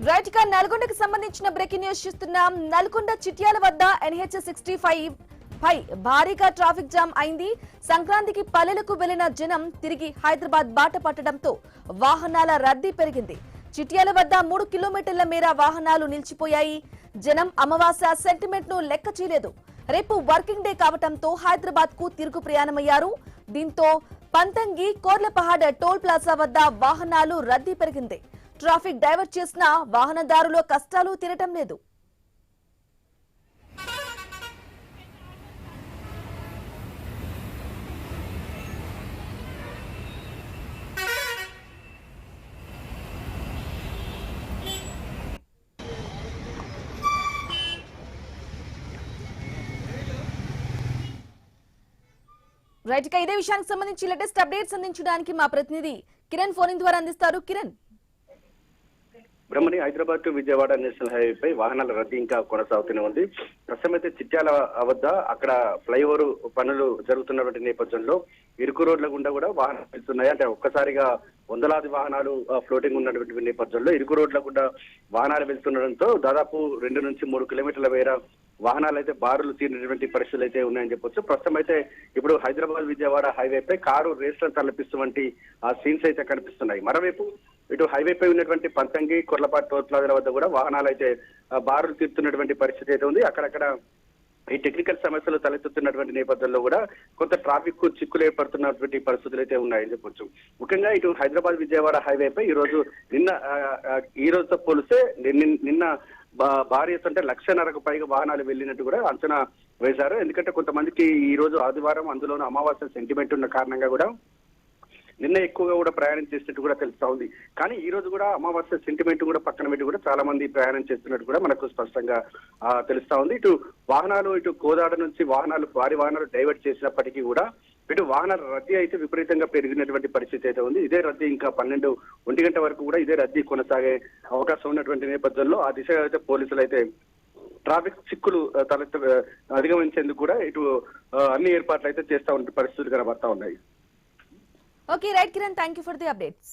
Right గా నల్గొండకు సంబంధించిన breaking news చూస్తున్నాం. నల్గొండ చిట్యాల వద్ద NH 65 పై భారీగా ట్రాఫిక్ జామ్ అయింది. సంక్రాంతికి పల్లెలకు వెళ్లిన జనం తిరిగి హైదరాబాద్ బాట పట్టడంతో వాహనాల రద్దీ పెరిగింది. చిట్యాల వద్ద 3 కిలోమీటర్ల మేర వాహనాలు నిలిచిపోయాయి. జనం అమావాస్య సెంటిమెంట్ ను లెక్క చేయలేదు. రేపు వర్కింగ్ డే కావడంతో హైదరాబాద్ కు తిరుగు ప్రయాణమయ్యారు. దీంతో పంతంగి కోర్లపహాడ్ టోల్ ప్లాజా వద్ద వాహనాలు రద్దీ పెరిగింది. ట్రాఫిక్ డైవర్ట్ చేసిన వాహనదారుల కష్టాలు తీరటం లేదు. రైట్ గా ఇదే విషయానికి సంబంధించి లేటెస్ట్ అప్డేట్స్ అందించడానికి మా ప్రతినిధి కిరణ్ ఫోన్ ద్వారా అందిస్తారు. కిరణ్, బ్రహ్మణి హైదరాబాద్ టు విజయవాడ నేషనల్ హైవేపై వాహనాల రద్దీ ఇంకా కొనసాగుతూనే ఉంది. ప్రస్తుతం అయితే చిట్యాల వద్ద అక్కడ ఫ్లైఓవర్ పనులు జరుగుతున్నటువంటి నేపథ్యంలో ఇరుకు రోడ్ల గుండా కూడా వాహనాలు వెళ్తున్నాయి. అంటే ఒక్కసారిగా వందలాది వాహనాలు ఫ్లోటింగ్ ఉన్నటువంటి నేపథ్యంలో ఇరుకు రోడ్ల గుండా వాహనాలు వెళ్తుండడంతో దాదాపు 2 నుంచి 3 కిలోమీటర్ల మేర వాహనాలు అయితే బారులు తీరినటువంటి పరిస్థితులు అయితే ఉన్నాయని చెప్పొచ్చు. ప్రస్తుతం అయితే ఇప్పుడు హైదరాబాద్ విజయవాడ హైవేపై కారు రేస్లను తలపిస్తున్నటువంటి ఆ సీన్స్ అయితే కనిపిస్తున్నాయి. మరోవైపు ఇటు హైవేపై ఉన్నటువంటి పంతంగి కొర్లపాటు టోల్ ప్లాజాల వద్ద కూడా వాహనాలు అయితే బారులు తీరుతున్నటువంటి పరిస్థితి అయితే ఉంది. అక్కడక్కడ ఈ టెక్నికల్ సమస్యలు తలెత్తుతున్నటువంటి నేపథ్యంలో కూడా కొంత ట్రాఫిక్ కు చిక్కులు ఏర్పడుతున్నటువంటి పరిస్థితులు అయితే ఉన్నాయని చెప్పొచ్చు. ముఖ్యంగా ఇటు హైదరాబాద్ విజయవాడ హైవేపై ఈ రోజుతో పోలిస్తే నిన్న భారీ ఎత్తుంటే 1,50,000కు పైగా వాహనాలు వెళ్ళినట్టు కూడా అంచనా వేశారు. ఎందుకంటే కొంతమందికి ఈ రోజు ఆదివారం, అందులోనూ అమావాస్య సెంటిమెంట్ ఉన్న కారణంగా కూడా నిన్న ఎక్కువగా కూడా ప్రయాణం చేసినట్టు కూడా తెలుస్తా ఉంది. కానీ ఈ రోజు కూడా అమావాస్య సెంటిమెంట్ కూడా పక్కన పెట్టి కూడా చాలా మంది ప్రయాణం చేస్తున్నట్టు కూడా మనకు స్పష్టంగా తెలుస్తా ఉంది. ఇటు కోదాడ నుంచి భారీ వాహనాలు డైవర్ట్ చేసినప్పటికీ కూడా ఇటు వాహనాల రద్దీ అయితే విపరీతంగా పెరిగినటువంటి పరిస్థితి అయితే ఉంది. ఇదే రద్దీ ఇంకా 12-1 గంట వరకు కూడా ఇదే రద్దీ కొనసాగే అవకాశం ఉన్నటువంటి నేపథ్యంలో ఆ దిశగా అయితే పోలీసులు అయితే ట్రాఫిక్ చిక్కులు అధిగమించేందుకు కూడా ఇటు అన్ని ఏర్పాట్లు అయితే చేస్తా ఉన్న పరిస్థితులు కనబడతా ఉన్నాయి. Okay right Kiran, thank you for the updates.